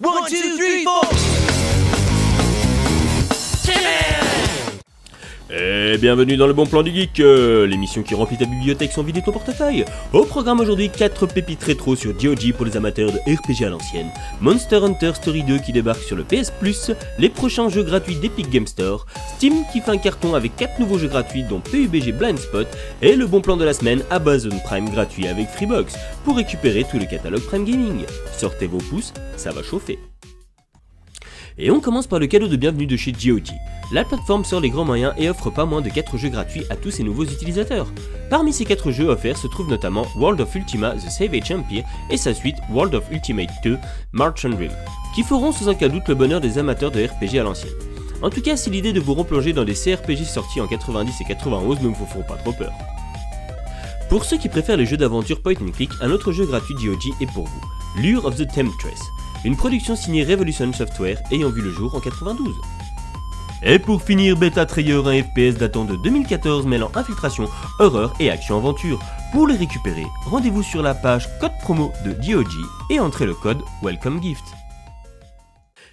One, two, three, four. Et bienvenue dans le bon plan du geek, l'émission qui remplit ta bibliothèque sans vider ton portefeuille. Au programme aujourd'hui, 4 pépites rétro sur GOG pour les amateurs de RPG à l'ancienne, Monster Hunter Story 2 qui débarque sur le PS Plus, les prochains jeux gratuits d'Epic Game Store, Steam qui fait un carton avec 4 nouveaux jeux gratuits dont PUBG Blind Spot, et le bon plan de la semaine, Amazon Prime gratuit avec Freebox pour récupérer tout le catalogue Prime Gaming. Sortez vos pouces, ça va chauffer. Et on commence par le cadeau de bienvenue de chez GOG. La plateforme sort les grands moyens et offre pas moins de 4 jeux gratuits à tous ses nouveaux utilisateurs. Parmi ces 4 jeux offerts se trouvent notamment World of Ultima The Savage Empire et sa suite World of Ultimate 2 March and Dream, qui feront sans aucun doute le bonheur des amateurs de RPG à l'ancienne. En tout cas, si l'idée de vous replonger dans des CRPG sortis en 90 et 91 ne vous font pas trop peur. Pour ceux qui préfèrent les jeux d'aventure point and click, un autre jeu gratuit GOG est pour vous, Lure of the Temptress, une production signée Revolution Software ayant vu le jour en 92. Et pour finir, Beta Trayer, un FPS datant de 2014 mêlant infiltration, horreur et action-aventure. Pour les récupérer, rendez-vous sur la page code promo de GOG et entrez le code Welcome Gift.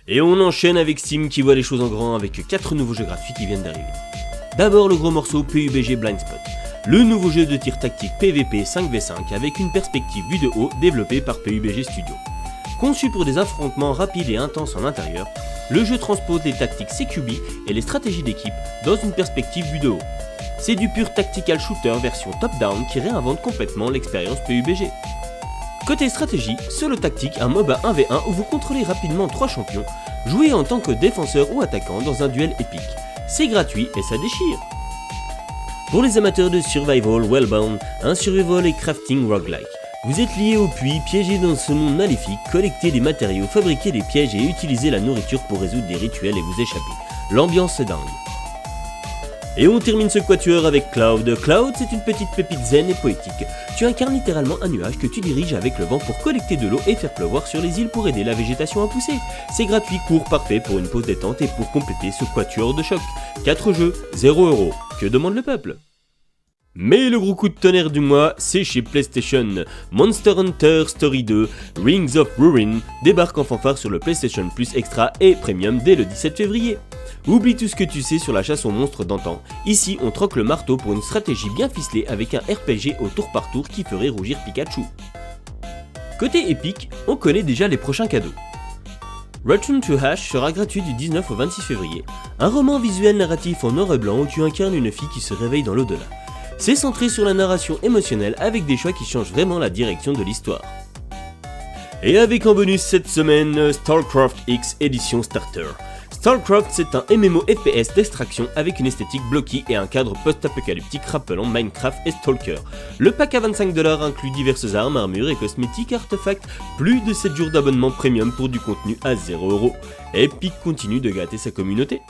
Et on enchaîne avec Steam qui voit les choses en grand avec 4 nouveaux jeux gratuits qui viennent d'arriver. D'abord le gros morceau PUBG Blind Spot, le nouveau jeu de tir tactique PvP 5v5 avec une perspective vue de haut développé par PUBG Studio. Conçu pour des affrontements rapides et intenses en intérieur, le jeu transpose les tactiques CQB et les stratégies d'équipe dans une perspective vue de haut. C'est du pur tactical shooter version top-down qui réinvente complètement l'expérience PUBG. Côté stratégie, Solo Tactique, un MOBA 1v1 où vous contrôlez rapidement 3 champions, jouez en tant que défenseur ou attaquant dans un duel épique. C'est gratuit et ça déchire. Pour les amateurs de survival Wellbound, un survival et crafting roguelike. Vous êtes lié au puits, piégé dans ce monde maléfique, collectez des matériaux, fabriquez des pièges et utilisez la nourriture pour résoudre des rituels et vous échapper. L'ambiance est dingue. Et on termine ce quatuor avec Cloud. Cloud, c'est une petite pépite zen et poétique. Tu incarnes littéralement un nuage que tu diriges avec le vent pour collecter de l'eau et faire pleuvoir sur les îles pour aider la végétation à pousser. C'est gratuit, court, parfait pour une pause détente et pour compléter ce quatuor de choc. 4 jeux, 0€. Que demande le peuple ? Mais le gros coup de tonnerre du mois, c'est chez PlayStation. Monster Hunter Story 2, Rings of Ruin débarque en fanfare sur le PlayStation Plus Extra et Premium dès le 17 février. Oublie tout ce que tu sais sur la chasse aux monstres d'antan. Ici, on troque le marteau pour une stratégie bien ficelée avec un RPG au tour par tour qui ferait rougir Pikachu. Côté Epic, on connaît déjà les prochains cadeaux. Return to Ash sera gratuit du 19 au 26 février, un roman visuel narratif en noir et blanc où tu incarnes une fille qui se réveille dans l'au-delà. C'est centré sur la narration émotionnelle avec des choix qui changent vraiment la direction de l'histoire. Et avec en bonus cette semaine, StarCraft X édition Starter. StarCraft, c'est un MMO FPS d'extraction avec une esthétique bloquée et un cadre post-apocalyptique rappelant Minecraft et Stalker. Le pack à 25$ inclut diverses armes, armures et cosmétiques, artefacts, plus de 7 jours d'abonnement premium pour du contenu à 0€. Epic continue de gâter sa communauté.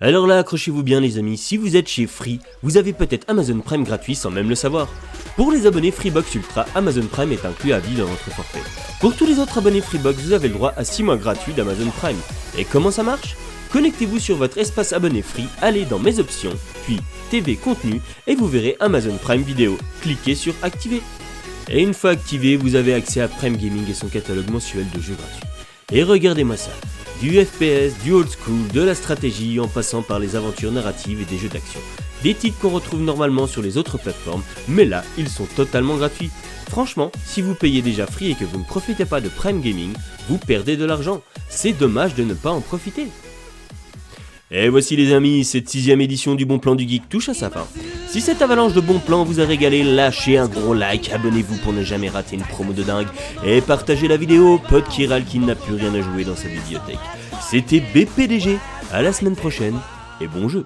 Alors là, accrochez-vous bien les amis, si vous êtes chez Free, vous avez peut-être Amazon Prime gratuit sans même le savoir. Pour les abonnés Freebox Ultra, Amazon Prime est inclus à vie dans votre forfait. Pour tous les autres abonnés Freebox, vous avez le droit à 6 mois gratuits d'Amazon Prime. Et comment ça marche ? Connectez-vous sur votre espace abonné Free, allez dans Mes options, puis TV Contenu, et vous verrez Amazon Prime Vidéo. Cliquez sur Activer. Et une fois activé, vous avez accès à Prime Gaming et son catalogue mensuel de jeux gratuits. Et regardez-moi ça. Du FPS, du old school, de la stratégie en passant par les aventures narratives et des jeux d'action. Des titres qu'on retrouve normalement sur les autres plateformes, mais là, ils sont totalement gratuits. Franchement, si vous payez déjà Free et que vous ne profitez pas de Prime Gaming, vous perdez de l'argent. C'est dommage de ne pas en profiter. Et voici les amis, cette 6ème édition du Bon Plan du Geek touche à sa fin. Si cette avalanche de bons plans vous a régalé, lâchez un gros like, abonnez-vous pour ne jamais rater une promo de dingue, et partagez la vidéo, pote qui râle qui n'a plus rien à jouer dans sa bibliothèque. C'était BPDG, à la semaine prochaine, et bon jeu.